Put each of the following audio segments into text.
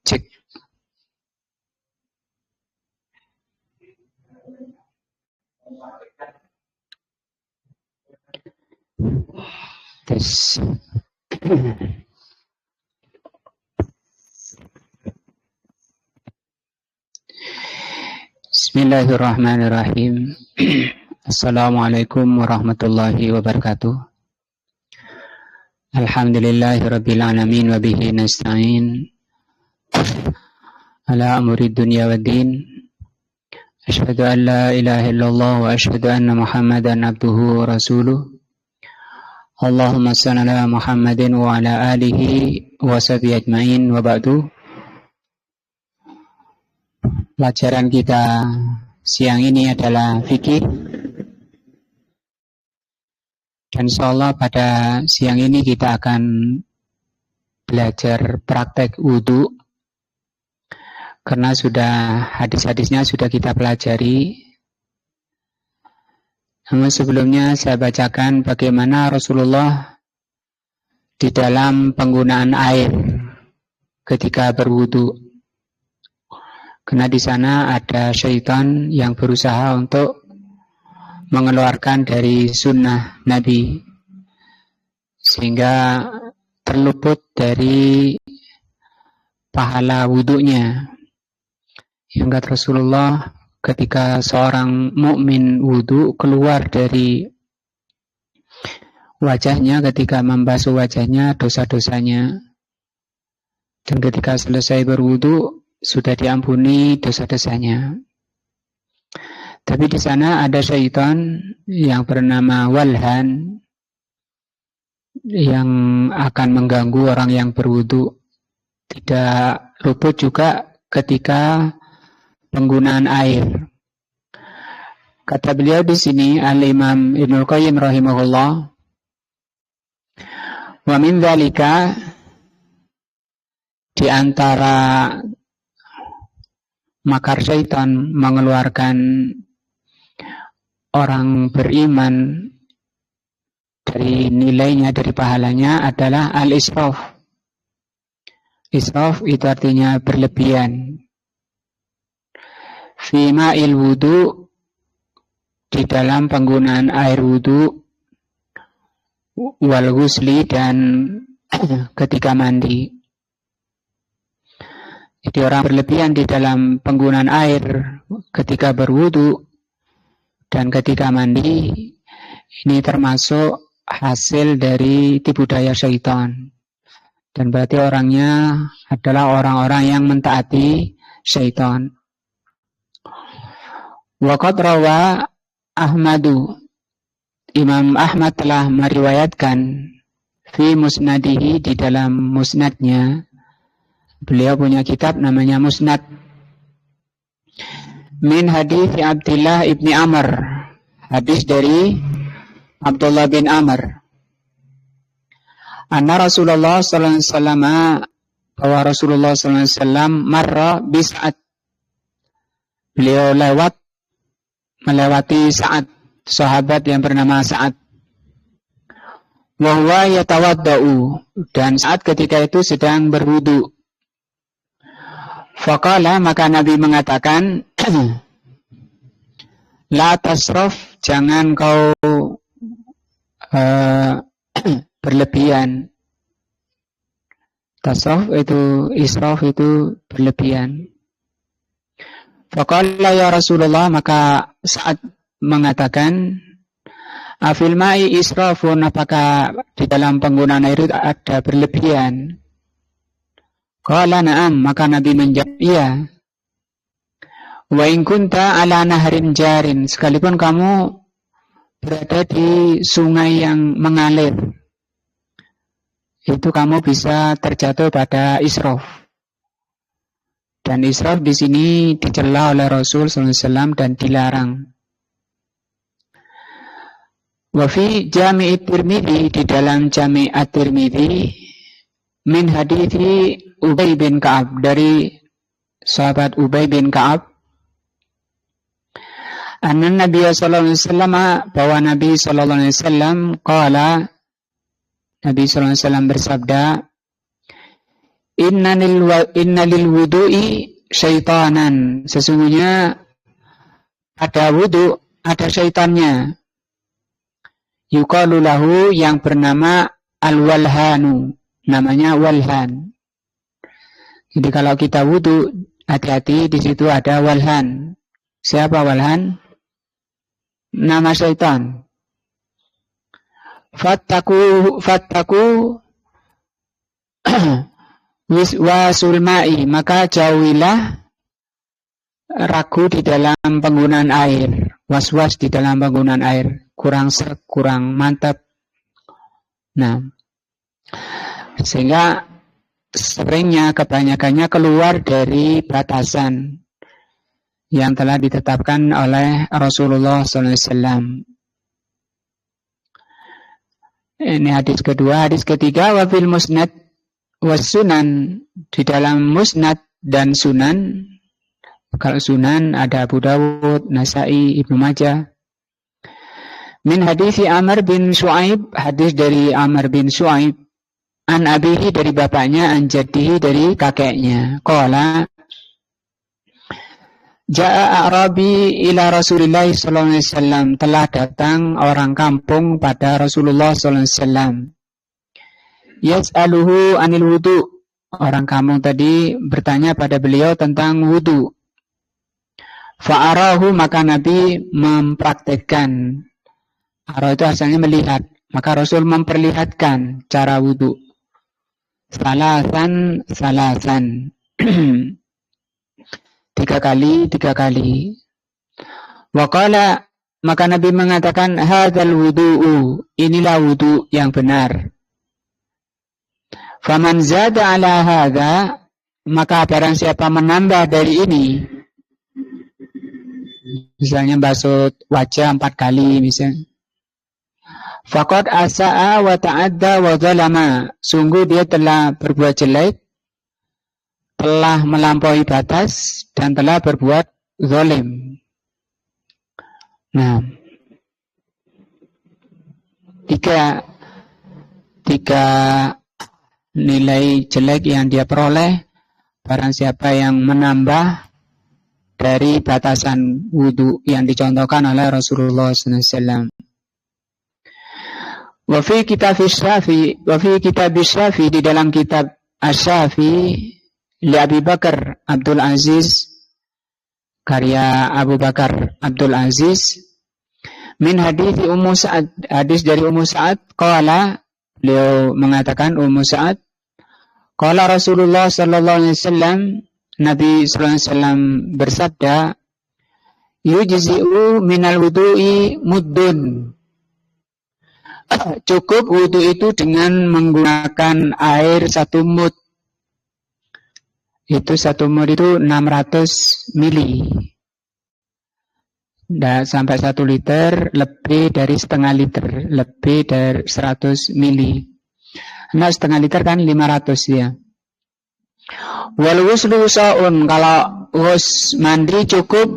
Cek. Tes. Bismillahirrahmanirrahim. Assalamualaikum warahmatullahi wabarakatuh. Alhamdulillahirabbil alamin wa bihi nasta'in ala amri dunya waddin. Asyhadu an la ilaha illallah wa asyhadu anna Muhammadan abduhu wa rasuluh. Allahumma shalli ala Muhammadin wa ala alihi wa sahbihi ajmain wa ba'du. Pelajaran kita siang ini adalah fikih. Dan insyaallah pada siang ini kita akan belajar praktek wudu. Karena hadis-hadisnya sudah kita pelajari. Namun sebelumnya saya bacakan bagaimana Rasulullah di dalam penggunaan air ketika berwudu. Karena di sana ada syaitan yang berusaha untuk mengeluarkan dari sunnah Nabi sehingga terluput dari pahala wudunya. Yang kata Rasulullah, ketika seorang mukmin wudu keluar dari wajahnya, ketika membasuh wajahnya dosa-dosanya, dan ketika selesai berwudu sudah diampuni dosa-dosanya. Tapi di sana ada syaitan yang bernama Walhan yang akan mengganggu orang yang berwudu. Tidak luput juga ketika penggunaan air. Kata beliau di sini, Al-Imam Ibnul Qayyim rahimahullah, wa min dzalika, di antara makar syaitan mengeluarkan orang beriman dari nilainya, dari pahalanya adalah al-israf. Israf itu artinya berlebihan. Fi ma'il wudu, di dalam penggunaan air wudu, wal ghusli, dan ketika mandi. Jadi orang berlebihan di dalam penggunaan air ketika berwudu dan ketika mandi, ini termasuk hasil dari tipu daya syaitan. Dan berarti orangnya adalah orang-orang yang mentaati syaitan. Waqad rawa Ahmadu, Imam Ahmad telah meriwayatkan fi musnadihi, di dalam musnadnya. Beliau punya kitab namanya Musnad. Min hadis Abdullah ibni Amr, hadis dari Abdullah bin Amr. Anna Rasulullah sallallahu alaihi wasallam, bahwa Rasulullah sallallahu alaihi wasallam marra bis'at. Beliau melewati Sa'ad, sahabat yang bernama Sa'ad. Wa huwa yatawaddau, dan Sa'ad ketika itu sedang berwudu. Faqala, maka Nabi mengatakan, la tasraf, jangan kau berlebihan. Tasraf itu, israf itu berlebihan. Faqala ya Rasulullah, maka saat mengatakan, afil ma'i israfun, apakah di dalam penggunaan air ada berlebihan? Qala na'am, maka Nabi menjawab, iya. Wa in kunta ala nahrin jarin, sekalipun kamu berada di sungai yang mengalir, itu kamu bisa terjatuh pada israf. Dan israf di sini dicela oleh Rasul sallallahu alaihi wasallam dan dilarang. Wa fi Jami' at-Tirmidzi, di dalam Jami' at-Tirmidzi, min hadithi Ubay bin Ka'ab, dari sahabat Ubay bin Ka'ab, anna Nabi sallallahu alaihi wasallam, bahwa Nabi sallallahu alaihi wasallam qala, Nabi sallallahu alaihi wasallam bersabda, innalil wudu'i syaitanan, sesungguhnya ada wudu, ada syaitannya. Yuqalu lahu, yang bernama al-walhanu, namanya walhan. Jadi kalau kita wudu, hati-hati, di situ ada walhan. Siapa walhan? Nama syaitan. Fattaku wasul ma'i, maka jauhilah ragu di dalam penggunaan air, was-was di dalam penggunaan air, kurang serk, kurang mantap. Nah, sehingga seringnya, kebanyakannya keluar dari batasan yang telah ditetapkan oleh Rasulullah SAW. Ini hadis kedua. Hadis ketiga, wa fil musnad was sunan, di dalam musnad dan sunan. Kalau sunan ada Abu Dawud, Nasai, Ibnu Majah. Min hadis Amr bin Shu'aib, hadis dari Amr bin Shu'aib, an abihi, dari bapaknya, an jaddihi, dari kakeknya. Qala Ja'a A'rabi ila Rasulillah sallallahu alaihi wasallam, telah datang orang kampung pada Rasulullah sallallahu alaihi wasallam. Yas'aluhu anil wudu, orang kampung tadi bertanya pada beliau tentang wudu. Fa'arahu, maka Nabi mempraktekkan. Ara itu asalnya melihat, maka Rasul memperlihatkan cara wudu. Salasan tiga kali. Waqala, maka Nabi mengatakan, hadzal wudu'u, inilah wudu yang benar. Faman zada ala hadza, maka barang siapa menambah dari ini, misalnya basuh wajah 4 kali misalnya, faqad asa'a wa ta'adda wa zalama, sungguh dia telah berbuat jelek, telah melampaui batas, dan telah berbuat zalim. Nah, tiga nilai jelek yang dia peroleh barang siapa yang menambah dari batasan wudu yang dicontohkan oleh Rasulullah SAW. Wa fi kitab Syafi'i, di dalam kitab Asy-Syafi'i, li Abi Bakar Abdul Aziz, karya Abu Bakar Abdul Aziz, min hadis Ummu Sa'ad, hadis dari Ummu Sa'ad, qala, beliau mengatakan, Ummu Sa'ad, qala Rasulullah sallallahu alaihi wasallam, Nabi sallallahu alaihi wasallam bersabda, yujzi'u minal wudu'i muddun, cukup wudu itu dengan menggunakan air 1 mud. Itu 1 mud itu 600 mili. Dan sampai 1 liter, lebih dari setengah liter, lebih dari 100 mili. Nah, setengah liter kan 500 ya. Wal wuslu sa'un, kalau mandi cukup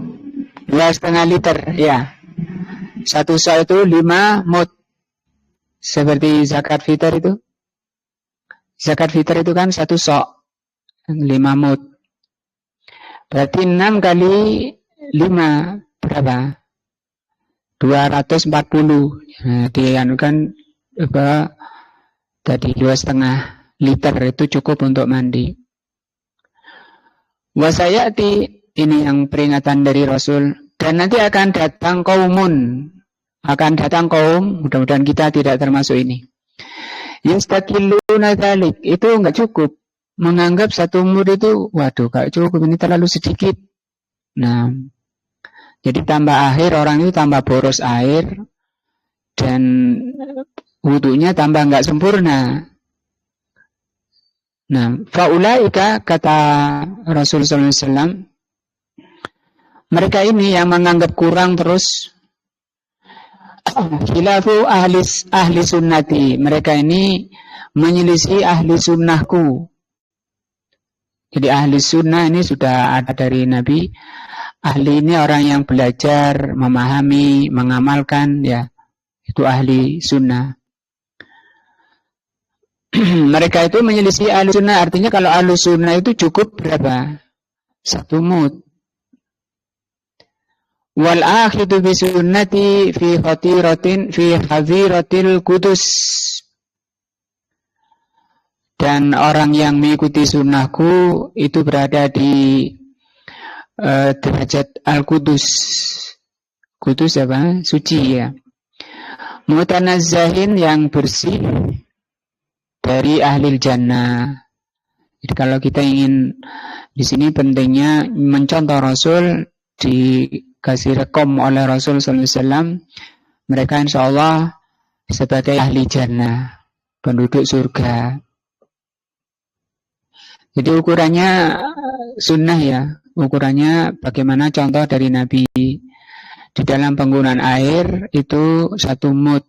2,5 liter ya. 1 sa' itu 5 mud. Seperti zakat fitr itu. Zakat fitr itu kan 1 sa', 5 mud. Berarti 6 kali 5 berapa? 240. Nah, dianukan apa? Tadi 2,5 liter itu cukup untuk mandi. Wasayati, ini yang peringatan dari Rasul. Dan nanti akan datang kaum, mudah-mudahan kita tidak termasuk ini. Yastakilluna dzalik, itu enggak cukup. Menganggap 1 mud itu, waduh, enggak cukup, ini terlalu sedikit. Nah, jadi tambah akhir, orang itu tambah boros air, dan wudunya tambah enggak sempurna. Nah, faulaika, kata Rasulullah SAW, mereka ini yang menganggap kurang terus, khilafu ahli sunnati, mereka ini menyelisih ahli sunnahku. Jadi ahli sunnah ini sudah ada dari Nabi. Ahli ini orang yang belajar, memahami, mengamalkan, ya, itu ahli sunnah. mereka itu menyelisih Ahlus Sunnah. Artinya kalau Ahlus Sunnah itu cukup berapa? 1 mud. Wal akhidu bi sunnati fi hadiratil qudus. Dan orang yang mengikuti sunnahku itu berada di derajat Al-Qudus. Qudus apa? Suci ya. Mutanazzahin yang bersih dari ahli jannah. Jadi kalau kita ingin di sini pentingnya mencontoh Rasul, dikasih rekom oleh Rasul sallallahu alaihi wasallam, mereka insyaallah sebagai ahli jannah, penduduk surga. Jadi ukurannya sunnah ya, ukurannya bagaimana contoh dari Nabi. Di dalam penggunaan air itu 1 mud.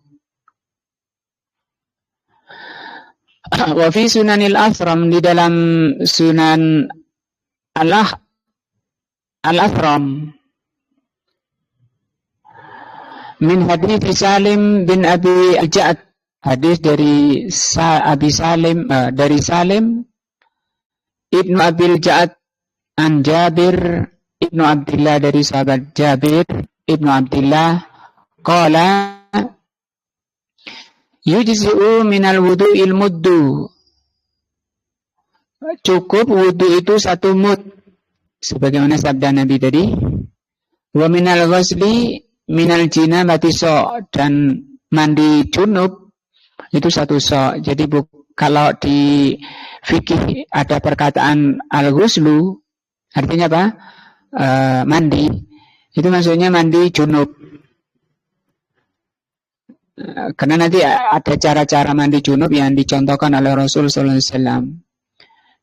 Wa fi sunanil Athram, di dalam sunan Al-Athram min hadits Salim bin Abi Al-Ja'ad, hadis dari dari Salim Ibnu Abil Ja'ad an Jabir Ibnu Abdullah, dari sahabat Jabir Ibnu Abdullah, qala yujzi'u minal wudu'il muddu, cukup wudu itu 1 mud sebagaimana sabda Nabi tadi. Wa minal ghusli minal jinabati so', dan mandi junub itu 1 so'. Jadi kalau di fikih ada perkataan al-ghuslu, artinya apa? Mandi. Itu maksudnya mandi junub. Karena nanti ada cara-cara mandi junub yang dicontohkan oleh Rasul sallallahu alaihi wasallam.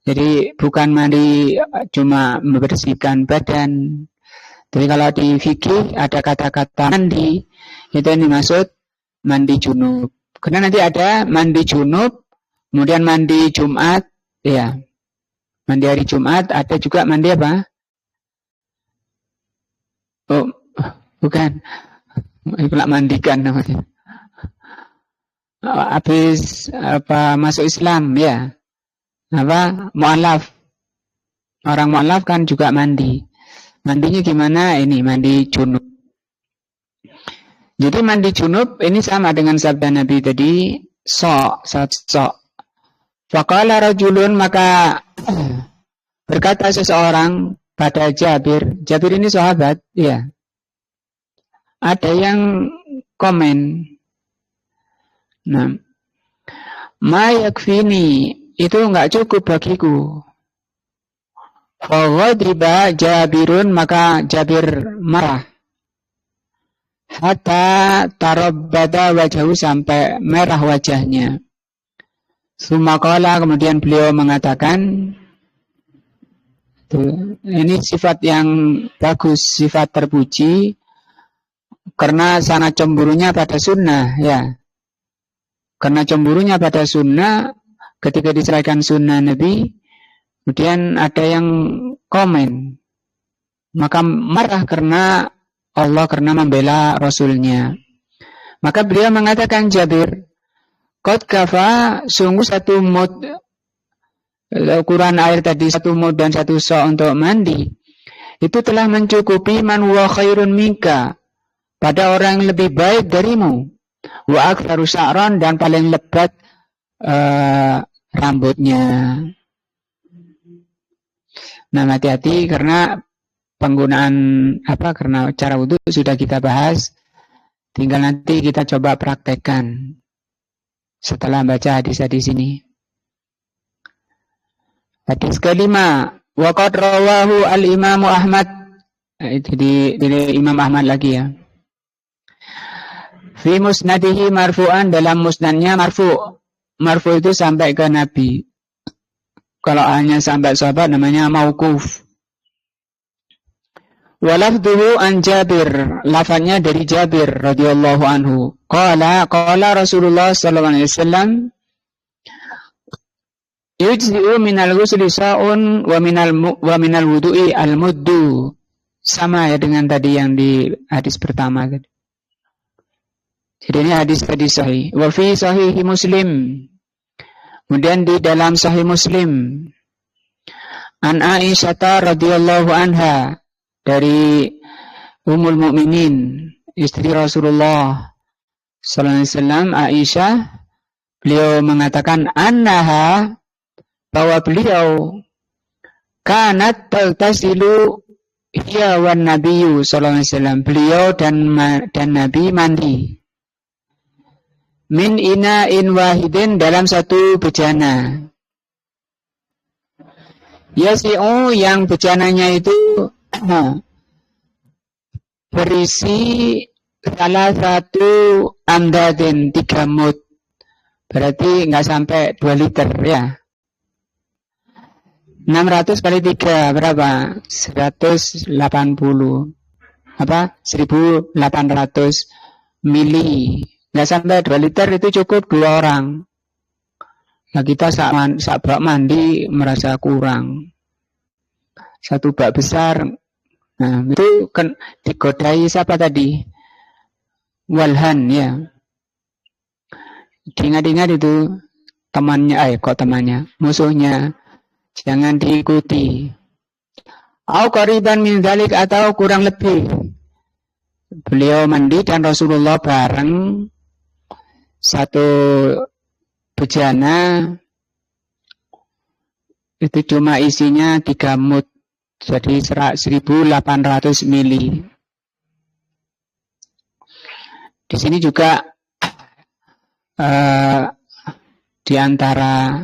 Jadi bukan mandi cuma membersihkan badan. Tapi kalau di fikih ada kata-kata mandi, itu yang dimaksud mandi junub. Karena nanti ada mandi junub, kemudian mandi Jumat, ya. Mandi hari Jumat, ada juga mandi apa? Oh, bukan. Itu mandikan namanya. Habis apa masuk Islam ya. Apa? Mu'alaf. Orang mu'alaf kan juga mandi. Mandinya gimana? Ini mandi junub. Jadi mandi junub ini sama dengan sabda Nabi tadi, so. Faqala rajulun, maka berkata seseorang pada Jabir. Jabir ini sahabat, ya. Ada yang komen. Nah, ma yakfini, itu enggak cukup bagiku. Faghadiba Jabirun, maka Jabir marah. Hatta tarabbada wajhahu, sampai merah wajahnya. Sumaqala, kemudian beliau mengatakan, ini sifat yang bagus, sifat terpuji, karena sangat cemburunya pada sunnah, ya. Karena cemburunya pada sunnah, ketika diserahkan sunnah Nabi, kemudian ada yang komen, maka marah karena Allah, karena membela Rasulnya. Maka beliau mengatakan, Jabir, qad kafa, sungguh 1 mud, ukuran air tadi 1 mud dan 1 so' untuk mandi, itu telah mencukupi man huwa khairun minka, pada orang yang lebih baik darimu, wa aktsaru sya'ran, dan paling lebat rambutnya. Nah, hati-hati karena penggunaan karena cara wudu sudah kita bahas, tinggal nanti kita coba praktekkan setelah baca hadis-hadis ini. Hadis kelima, wa qad rawahu al-Imam Ahmad, itu di Imam Ahmad lagi ya. Fi musnadihi marfu'an, dalam musnadnya marfu'. Marfu' itu sampai ke Nabi. Kalau hanya sampai sahabat namanya mauquf. Walafduhu an Jabir, lafaznya dari Jabir radhiyallahu anhu. Qala Rasulullah sallallahu alaihi wasallam, yujzi'u minal ghusli sa'un wa minal wudu'i al-muddu. Sama ya dengan tadi yang di hadis pertama tadi. Jadi ini hadis sahih. Wa fi sahih Muslim, Kemudian di dalam Sahih Muslim, An Aisyah radhiyallahu anha, dari Ummul Mukminin, istri Rasulullah sallallahu alaihi wasallam, Aisyah, beliau mengatakan annaha, bahwa beliau kanat taltasilu hiya wan nabiyyu sallallahu alaihi wasallam, beliau dan Nabi mandi min ina'in wahidin, dalam satu bejana. Yasi'u, yang bejananya itu berisi salah satu amdadin, 3 mud, berarti nggak sampai 2 liter ya. 600 kali 3 berapa? 180 apa? 1800 mili. Nggak sampai 2 liter, itu cukup 2 orang. Nah, kita saat bak mandi merasa kurang. Satu bak besar. Nah, itu kan digodai siapa tadi? Walhan ya. Diingat-ingat itu temannya, musuhnya. Jangan diikuti. Au qariban min dzalik, atau kurang lebih. Beliau mandi dan Rasulullah bareng, satu bejana itu cuma isinya 3 mud, jadi 1800 mili. Di sini juga di antara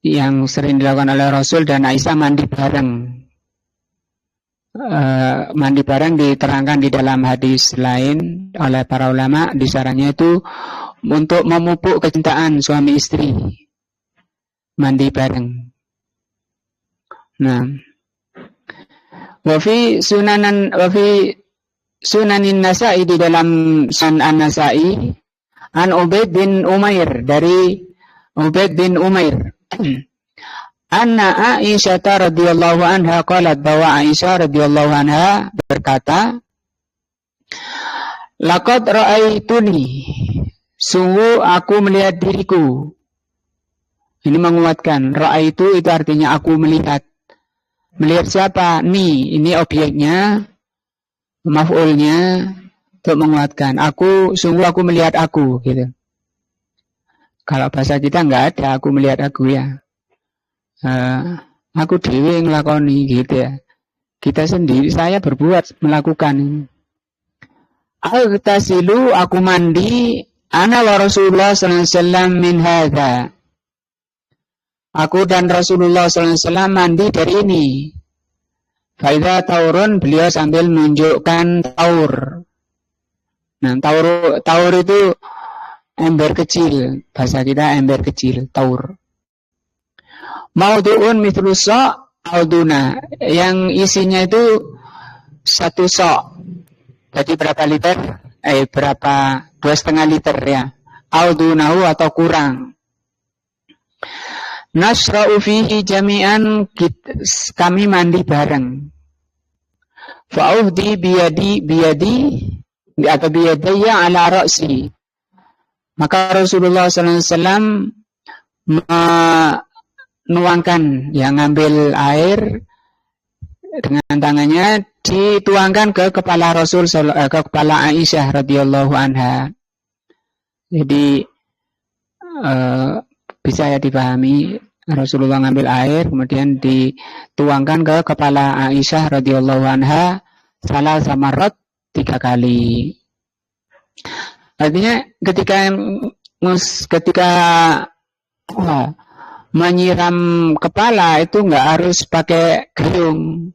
yang sering dilakukan oleh Rasul dan Aisyah mandi bareng. Mandi bareng diterangkan di dalam hadis lain oleh para ulama, disarannya itu untuk memupuk kecintaan suami istri, mandi bareng. Nah, wa fi sunanin Nasa'i, di dalam Sunan An-Nasa'i, an Ubaid bin Umair, dari Ubaid bin Umair, anna Aisyah radhiyallahu anha qalat, bahwa Aisyah radhiyallahu anha berkata, laqad ra'aituni, sungguh aku melihat diriku. Ini menguatkan, ra'aitu itu artinya aku melihat. Melihat siapa? Ini objeknya, maf'ulnya, untuk menguatkan. Sungguh aku melihat aku, gitu. Kalau bahasa kita nggak ada aku melihat aku ya. Aku dewe ngelakoni, gitu ya. Kita sendiri, saya berbuat, melakukan. Al-tasilu, aku mandi, ana wa Rasulullah sallallahu alaihi wasallam min hadza. Aku dan Rasulullah sallallahu alaihi wasallam mandi dari ini. Faidha taurun, beliau sambil menunjukkan taur. Nah, taur itu ember kecil, bahasa kita ember kecil, taur. Maudu'un mithlu so' auduna, yang isinya itu 1 sok. Jadi berapa liter? Berapa? 2,5 liter ya. Audunahu, atau kurang. Nasra'u fihi jami'an, kami mandi bareng. Fa'ufdi biyadi atau biyadaya ala ra'si. Maka Rasulullah SAW menuangkan, yang ngambil air dengan tangannya, dituangkan ke kepala Rasul, ke kepala Aisyah radhiyallahu anha. Jadi bisa ya dipahami, Rasulullah ngambil air kemudian dituangkan ke kepala Aisyah radhiyallahu anha salah samarat 3 kali. Artinya ketika menyiram kepala itu nggak harus pakai gayung,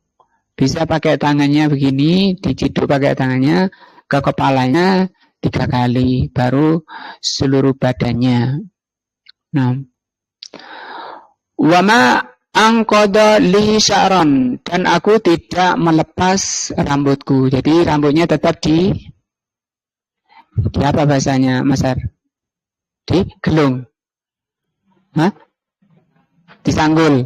bisa pakai tangannya begini, diciduk pakai tangannya ke kepalanya 3 kali, baru seluruh badannya. Nah, wama angkodo li sya'ron, dan aku tidak melepas rambutku. Jadi rambutnya tetap di apa bahasanya, Mas Ar? Digelung. Hah? Disanggul.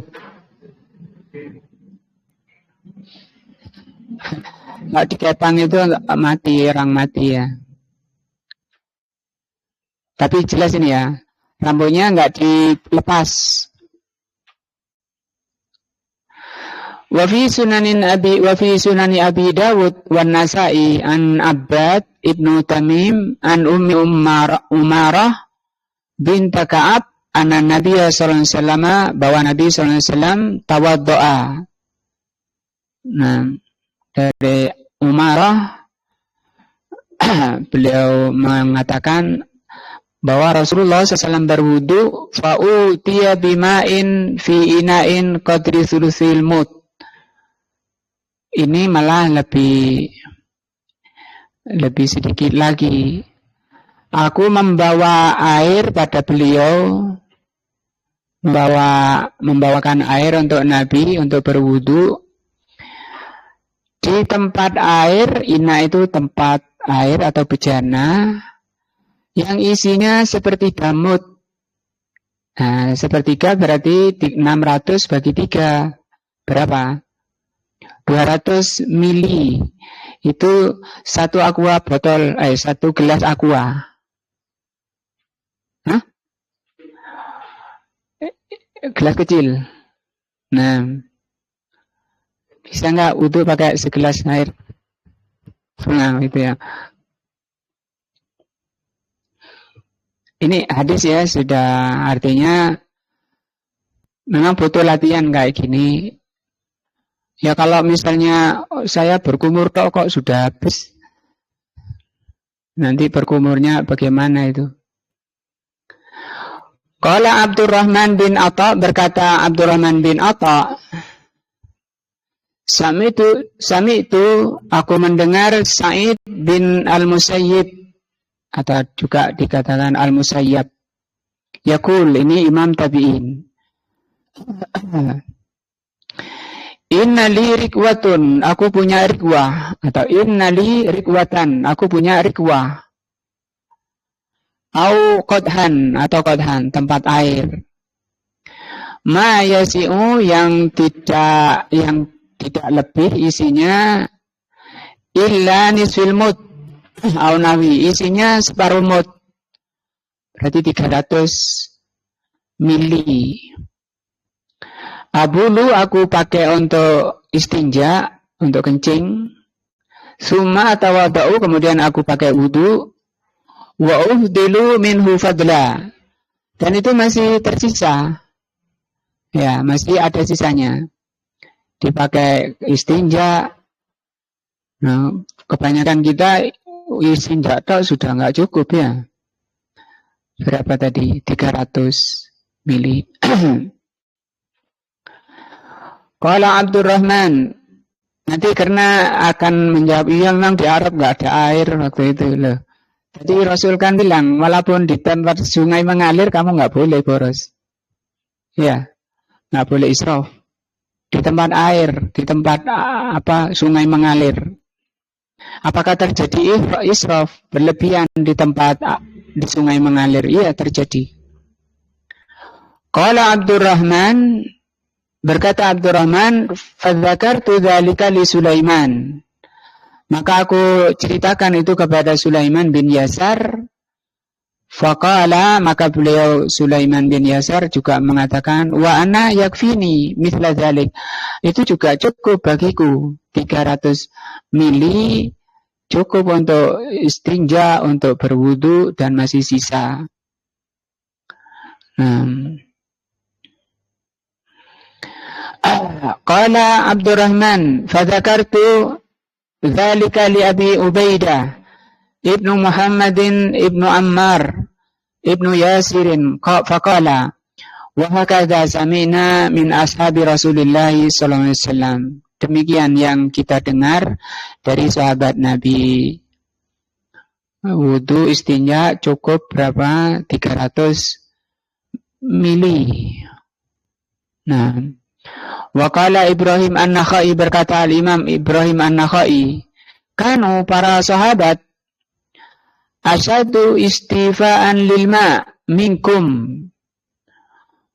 Kalau dikepang itu mati, orang mati ya. Tapi jelas ini ya, rambutnya enggak dilepas. Wa fi sunani Abi Dawud wan Nasa'i an Abbad ibnu Tamim an Ummi Umarah bint Ka'ab anna Nabi sallallahu alaihi wasallam bahwa Nabi sallallahu alaihi wasallam tawaddoa. Nah, dari Umarah beliau mengatakan bahwa Rasulullah SAW berwudu fa'utiya bima'in fi ina'in qadri thuluthil mud. Ini malah lebih sedikit lagi. Aku membawa air pada beliau, membawakan air untuk Nabi untuk berwudu. Di tempat air, ina itu tempat air atau bejana yang isinya seperti damut. Nah, sepertiga berarti 600 bagi 3 berapa? 200 mili. Itu satu gelas aqua. Hah? Gelas kecil. Nah, bisa nggak wudu pakai segelas air? Nah, itu ya. Ini hadis ya, sudah artinya memang butuh latihan kayak gini. Ya kalau misalnya saya berkumur kok sudah habis. Nanti berkumurnya bagaimana itu? Qala Abdurrahman bin Atha, berkata Abdurrahman bin Atha, Sami'tu aku mendengar Sa'id bin Al-Musayyib atau juga dikatakan Al-Musayyab. Yaqul, ini Imam Tabi'in. Inna li rikwatun, aku punya rikwah. Atau inna li rikwatan, aku punya rikwah. Au qodhan, atau qodhan, tempat air. Ma yasi'u, yang tidak lebih isinya illa nisfil mud. Au nawi, isinya separuh mud. Berarti 300 mili. Abulu aku pakai untuk istinja, untuk kencing. Summa tawadau, kemudian aku pakai wudu. Wa ufdilu minhu fadla. Dan itu masih tersisa. Ya, masih ada sisanya. Dipakai istinja. Nah, kebanyakan kita istinja tok sudah nggak cukup ya. Berapa tadi? 300 mili. Qala Abdurrahman, nanti karena akan menjawab, iya memang di Arab nggak ada air waktu itu loh. Jadi Rasul kan bilang, walaupun di tempat sungai mengalir, kamu nggak boleh boros. Ya, nggak boleh israf. Di tempat air, di tempat sungai mengalir. Apakah terjadi israf, berlebihan di tempat di sungai mengalir? Iya, terjadi. Qala Abdurrahman, berkata Abdurrahman, fadzakartu dzalika li Sulaiman. Maka aku ceritakan itu kepada Sulaiman bin Yasar. Faqala, maka beliau Sulaiman bin Yasar juga mengatakan, wa ana yakfini mithla dzalik. Itu juga cukup bagiku. 300 mili cukup untuk istinja, untuk berwudu, dan masih sisa. Qala Abdurrahman, fadzakartu dzalika li Abi Ubaidah ibnu Muhammadin ibnu Ammar ibnu Yasirin faqala wa hakadha sami'na min ashabi Rasulillah sallallahu alaihi wasallam. Demikian yang kita dengar dari sahabat Nabi. Wudu istinja cukup berapa? 300 mili. Nah, Waqala Ibrahim An-Nakhai, berkata Al-Imam Ibrahim An-Nakhai, kanu para sahabat asyadu istifa'an lilma minkum.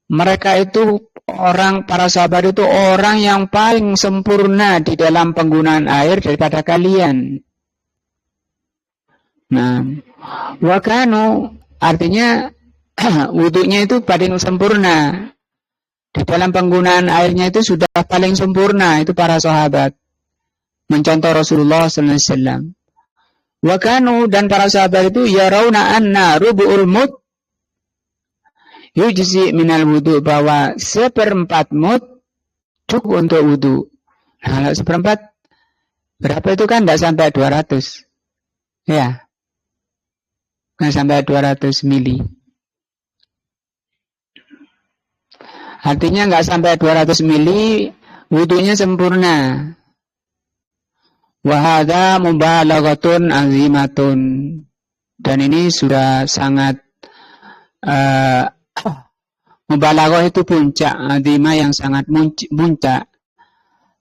Mereka itu para sahabat itu orang yang paling sempurna di dalam penggunaan air daripada kalian. Nah, wa kanu artinya wudunya itu paling sempurna. Di dalam penggunaan airnya itu sudah paling sempurna, itu para sahabat. Mencontoh Rasulullah sallallahu alaihi wasallam. Wa kanu, dan para sahabat itu yarawna anna rubu'ul mud yujzi minal wudu, bahwa seperempat mud cukup untuk wudu. Nah, kalau seperempat berapa itu kan tidak sampai 200. Ya. Nggak sampai 200 mili. Artinya nggak sampai 200 mili, wudunya sempurna. Wahada mubalaghatun azimatun. Dan ini sudah sangat mubalaghah itu puncak, azimah yang sangat puncak.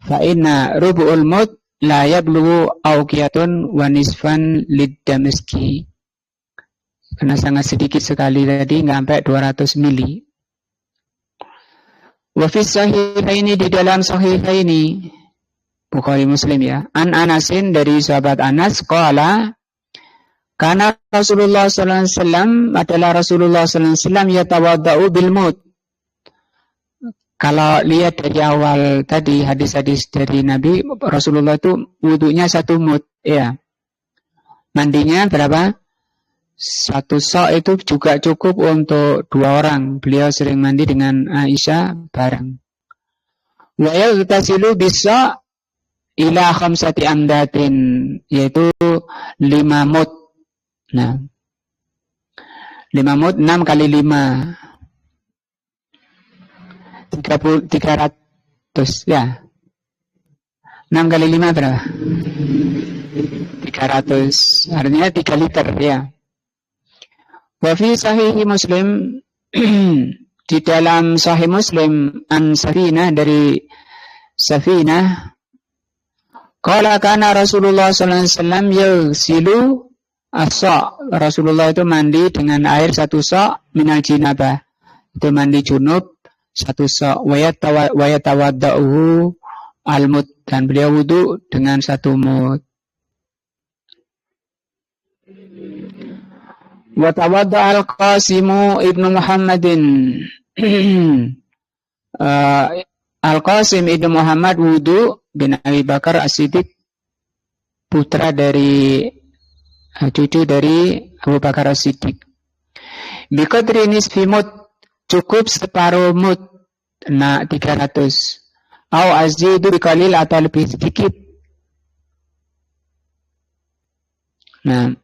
Fa inna rubu'ul mud la yablughu awqiyatun wa nisfan lid-damaski. Karena sangat sedikit sekali tadi, nggak sampai 200 mili. Wa fi sahihaini, di dalam sahihaini Bukhari Muslim ya. An Anasin, dari sahabat Anas, qala kana Rasulullah sallallahu alaihi wasallam, adalah Rasulullah sallallahu alaihi wasallam yatawaddau bil mud. Kalau lihat dari awal tadi hadis-hadis dari Nabi, Rasulullah itu wudunya 1 mud ya. Mandinya berapa? 1 sok itu juga cukup untuk 2 orang. Beliau sering mandi dengan Aisyah bareng. Wa yaghtasilu bis-sa' ila 5 amdatin, yaitu 5 mud. Nah, 5 mud 6 kali 5 300 ya. 6 kali 5 berapa? 300. Artinya 3 liter ya. Wa fi sahih Muslim di dalam sahih Muslim an Safinah, dari Safinah, qala kana Rasulullah sallallahu alaihi wasallam yaghsilu as-sa'. Rasulullah itu mandi dengan air 1 sa' minal jinabah. Itu mandi junub 1 sa', wa yatawaddau al-mud, dan beliau wudu dengan 1 mud. Wa tawadda al-Qasimu ibnu Muhammadin. Al-Qasim ibnu Muhammad wudu bin Abi Bakar As-Siddiq, putra dari cucu dari Abu Bakar As-Siddiq. Biqadri nisfi mud, cukup separuh mud, 300. Au azidu biqalil, atau lebih sedikit. Nah,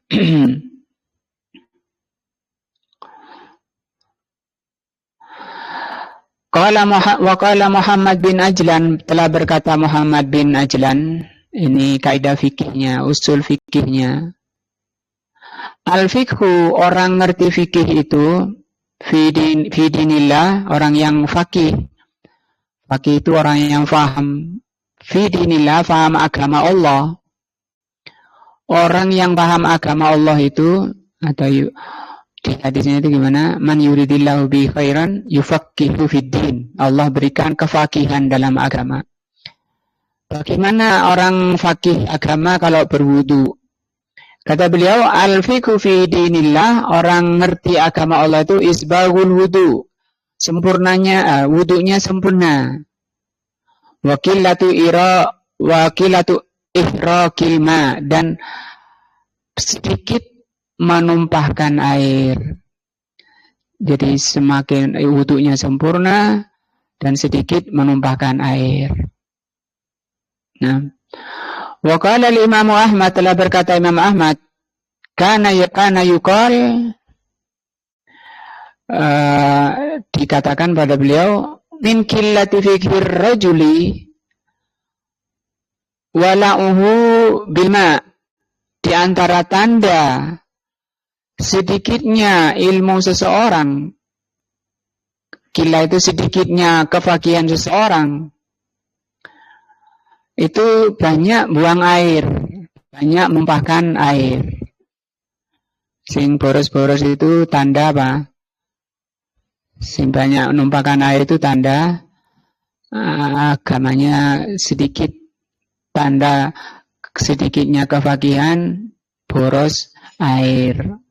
Qala Muhammad bin Ajlan, telah berkata Muhammad bin Ajlan, ini kaidah fikihnya, usul fikihnya. Al-fikhu, orang ngerti fikih itu, fi dinillah, orang yang fakih. Fakih itu orang yang faham. Fi dinillah, faham agama Allah. Orang yang paham agama Allah itu, atau di hadisnya itu gimana? Man yuridillahu bi khairan yufaqqihu fid din. Allah berikan kefakihan dalam agama. Bagaimana orang fakih agama kalau berwudu? Kata beliau, al-fiqhu fi dinillah, orang ngerti agama Allah itu isbaghul wudu. Sempurnanya, wudunya sempurna. Wakilatu ihraqil ma, dan sedikit menumpahkan air. Jadi semakin wudunya sempurna dan sedikit menumpahkan air. Nah, wa qala al-Imam Ahmad, telah berkata Imam Ahmad, kana yuqal, dikatakan pada beliau, min qillati fikir rajuli wala'uhu bima, di antara tanda sedikitnya ilmu seseorang, kila itu sedikitnya kefakihan seseorang, itu banyak buang air, banyak menumpahkan air. Sing boros-boros itu tanda apa? Sing banyak menumpahkan air itu tanda agamanya sedikit, tanda sedikitnya kefakihan, boros air.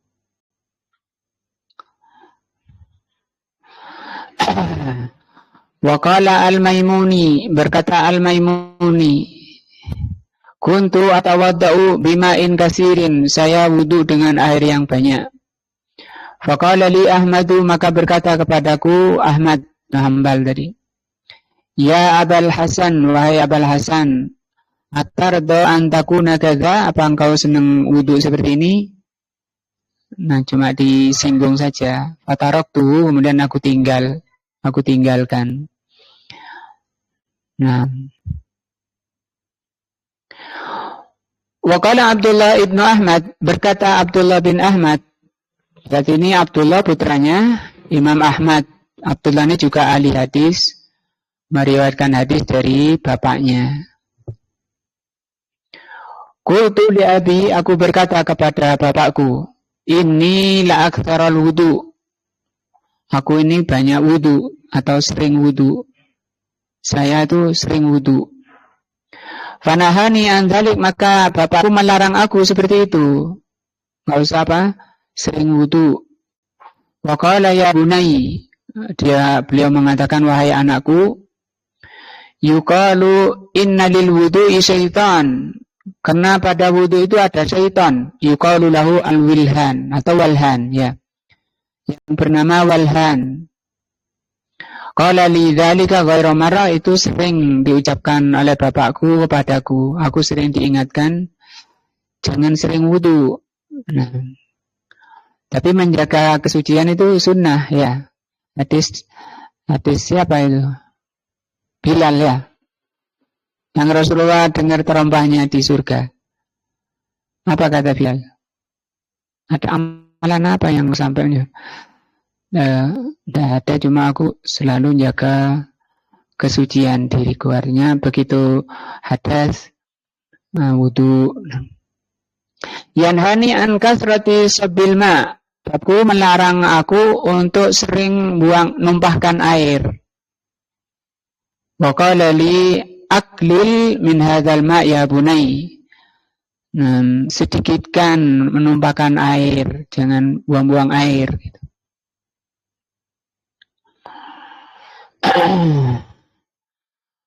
Wa qala al-Maimuni, berkata al-Maimuni, kuntu atawaddau bima'in kasirin, saya wudu dengan air yang banyak. Faqala li Ahmadu, maka berkata kepadaku Ahmad Hambal tadi, ya Abul Hasan, wahai Abul Hasan, atardo antakuna kadza, apa engkau senang wudu seperti ini? Nah, cuma disinggung saja. Fataroktu, kemudian aku tinggalkan. Nah, waqala Abdullah ibnu Ahmad, berkata Abdullah bin Ahmad, berarti ini Abdullah putranya Imam Ahmad. Abdullah ini juga ahli hadis, meriwayatkan hadis dari bapaknya. Qultu li abi, aku berkata kepada bapakku, inni la aktsarul wudu, aku ini banyak wudu atau sering wudu. Saya itu sering wudu. Fanahani an dzalik, maka bapakku melarang aku seperti itu. Enggak usah apa? Sering wudu. Wa qala ya bunai, beliau mengatakan, wahai anakku, yuqalu inna lil wudu'i syaitan, karena pada wudu itu ada syaitan. Yuqalu lahu al-wilhan atau walhan, ya, yang bernama walhan. Qala li dzalika ghairu marra, itu sering diucapkan oleh bapakku kepadaku. Aku sering diingatkan jangan sering wudu. Nah, tapi menjaga kesucian itu sunnah, ya. Hadis siapa itu? Bilal, ya. Yang Rasulullah dengar terompahnya di surga. Apa kata Bilal? Ada amalan apa yang sampainya? Tidak ada, cuma aku selalu jaga kesucian diriku. Artinya begitu hadas, wudu. Yanhani an kasrati sabil ma, aku melarang aku untuk sering numpahkan air. Wa qala li aklil min hadzal ma ya bunai, sedikitkan menumpahkan air, jangan buang-buang air gitu.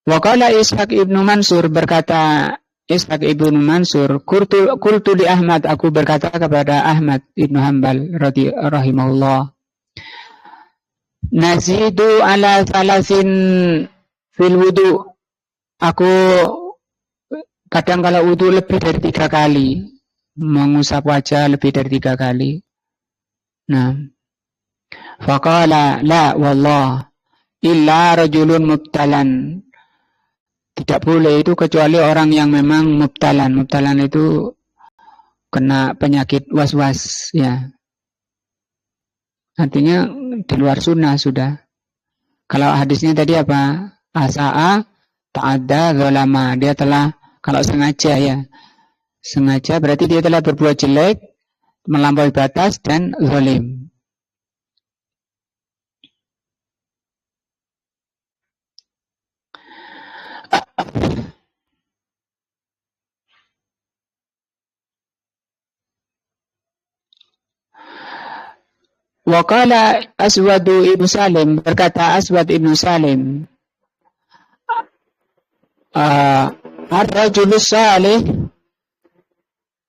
Wa qala Ishaq ibnu Mansur, berkata Ishaq ibnu Mansur, qultu li Ahmad, aku berkata kepada Ahmad ibnu Hambal rahimahullah, nazidu ala salasin fil wudu, aku kadang kalau wudu lebih dari 3 kali, mengusap wajah lebih dari 3 kali. Nah, faqala la wallah illa rajulun mubtalan, tidak boleh itu kecuali orang yang memang mubtalan. Mubtalan itu kena penyakit was-was, ya. Artinya di luar sunnah sudah. Kalau hadisnya tadi apa? Asa'a ta'adda zalama, dia telah, kalau sengaja, ya, sengaja berarti dia telah berbuat jelek, melampaui batas dan zalim. Wa qala Aswad ibnu Salim, berkata Aswad ibnu Salim, ar-rajulus salih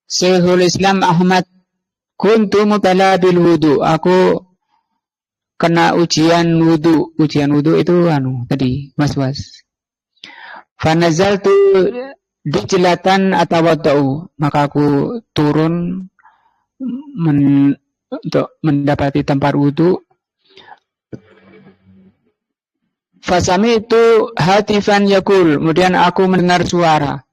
Syekhul Islam Ahmad, kuntu mubtala bil wudu, aku kena ujian wudu. Ujian wudu itu tadi was-was. Fanazaltu dijlatan atawaddau, maka aku turun untuk mendapati tempat wudu. Fasami itu hatifan yakul, kemudian aku mendengar suara.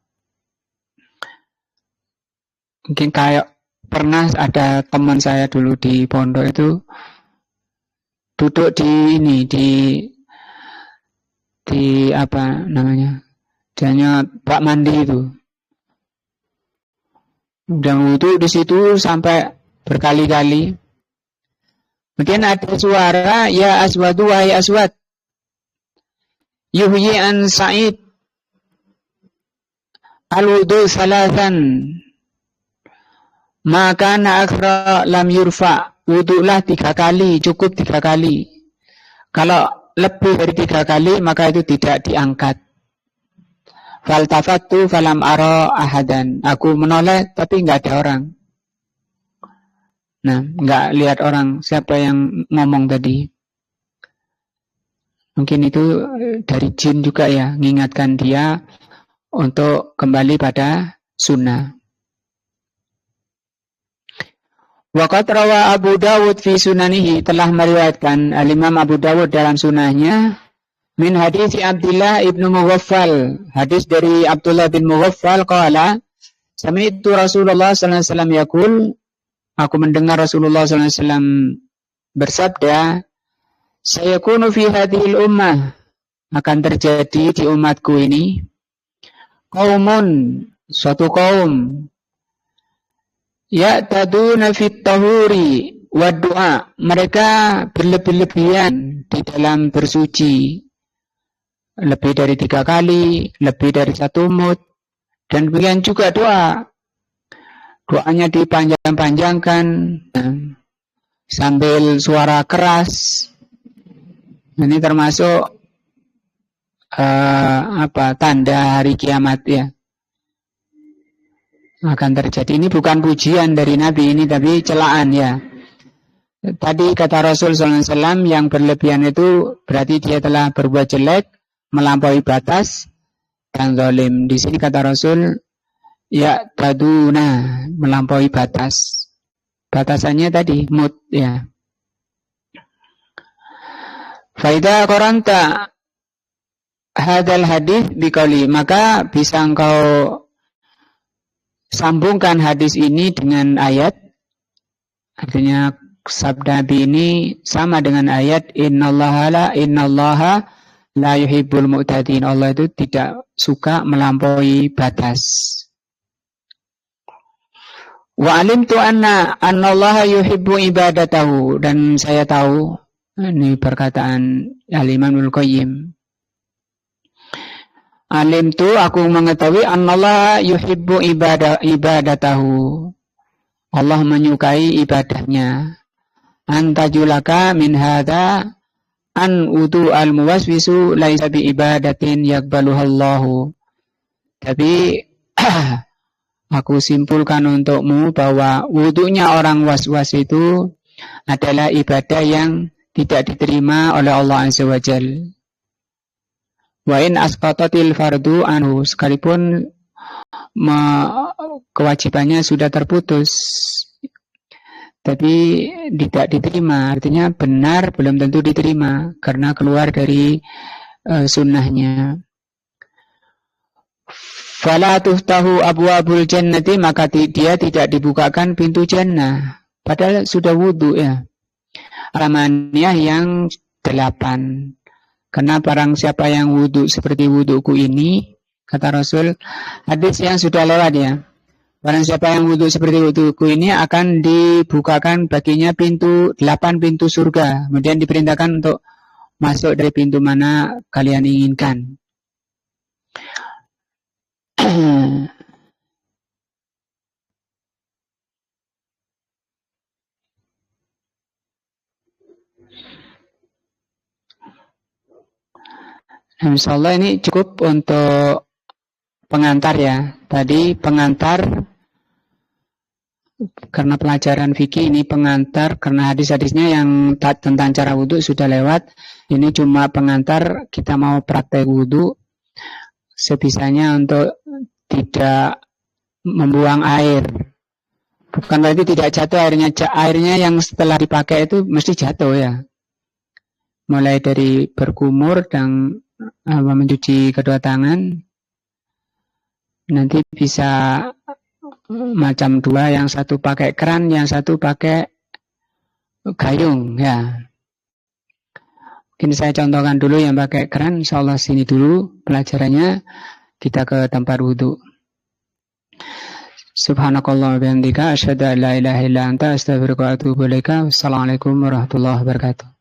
Mungkin kayak pernah ada teman saya dulu di pondok itu duduk di apa namanya, jadinya bak mandi itu. Dan wudu di situ sampai berkali-kali. Kemudian ada suara, ya Aswadu, wahai Aswad, yuhyi an Sa'id al-wudu salasan, maka akhra lam yurfa, wudulah 3 kali, cukup 3 kali. Kalau lebih dari 3 kali maka itu tidak diangkat. Faltafattu falam ara ahadan. Aku menoleh tapi nggak ada orang. Nah, nggak lihat orang. Siapa yang ngomong tadi? Mungkin itu dari jin juga ya, mengingatkan dia untuk kembali pada sunnah. Waqat rawa Abu Dawud fi sunanihi, telah meriwayatkan Al-Imam Abu Dawud dalam sunahnya min hadis Abdullah ibnu Mughaffal, hadis dari Abdullah bin Mughaffal qala sami'tu Rasulullah sallallahu alaihi wasallam yaqul, aku mendengar Rasulullah sallallahu alaihi wasallam bersabda, sayakunu fi hadhil ummah, akan terjadi di umatku ini qaumun, suatu kaum ya'taduna fit tahuri wa du'a, mereka berlebih-lebihan di dalam bersuci, lebih dari 3 kali, lebih dari 1 mud, dan demikian juga doa. Doanya dipanjang-panjangkan sambil suara keras. Ini termasuk tanda hari kiamat ya. Akan terjadi. Ini bukan pujian dari Nabi ini, tapi celaan ya. Tadi kata Rasul SAW yang berlebihan itu berarti dia telah berbuat jelek, melampaui batas, dan zalim. Di sini kata Rasul, ya taduna, melampaui batas. Batasannya tadi mut ya. Faida qaranta hadal hadis biqauli, maka bisa engkau sambungkan hadis ini dengan ayat. Artinya sabda Nabi ini sama dengan ayat innallaha la yuhibbul mu'tadin. Allah itu tidak suka melampaui batas. Wa alimtu annallaha yuhibbu ibadatahu, dan saya tahu, ini perkataan Al-Imam Ibnu Qayyim. Alim tu, aku mengetahui annallaha yuhibbu ibadatahu, Allah menyukai ibadahnya. Antajulaka min hadza an udu al muwaswisu laisa bi ibadatin yakbaluhallahu. Tapi aku simpulkan untukmu bahwa wudunya orang was-was itu adalah ibadah yang tidak diterima oleh Allah Azza wa Jalla. Wa in asqatatil fardu anhu, sekalipun kewajibannya sudah terputus tapi tidak diterima, artinya benar belum tentu diterima karena keluar dari sunnahnya. Fala tuftahu abwabul jannati, maka dia tidak dibukakan pintu jannah padahal sudah wudu ya. Ramaniyah yang 8. Karena barang siapa yang wudu seperti wuduku ini, kata Rasul, hadis yang sudah lewat ya. Barang siapa yang wudu seperti wuduku ini akan dibukakan baginya 8 pintu surga. Kemudian diperintahkan untuk masuk dari pintu mana kalian inginkan. Insyaallah ini cukup untuk pengantar ya. Tadi pengantar karena pelajaran fikih, ini pengantar karena hadis-hadisnya yang tentang cara wudhu sudah lewat. Ini cuma pengantar, kita mau praktek wudhu sebisanya untuk tidak membuang air. Bukan berarti tidak jatuh airnya. Airnya yang setelah dipakai itu mesti jatuh ya. Mulai dari berkumur dan mencuci kedua tangan, nanti bisa macam 2, yang satu pakai keran, yang satu pakai gayung ya. Mungkin saya contohkan dulu yang pakai keran, insyaallah sini dulu pelajarannya, kita ke tempat wudhu. Subhanakallah wa bihamdika asyhadu an la ilaha illa anta astaghfiruka wa atubu ilaika. Wassalamualaikum warahmatullahi wabarakatuh.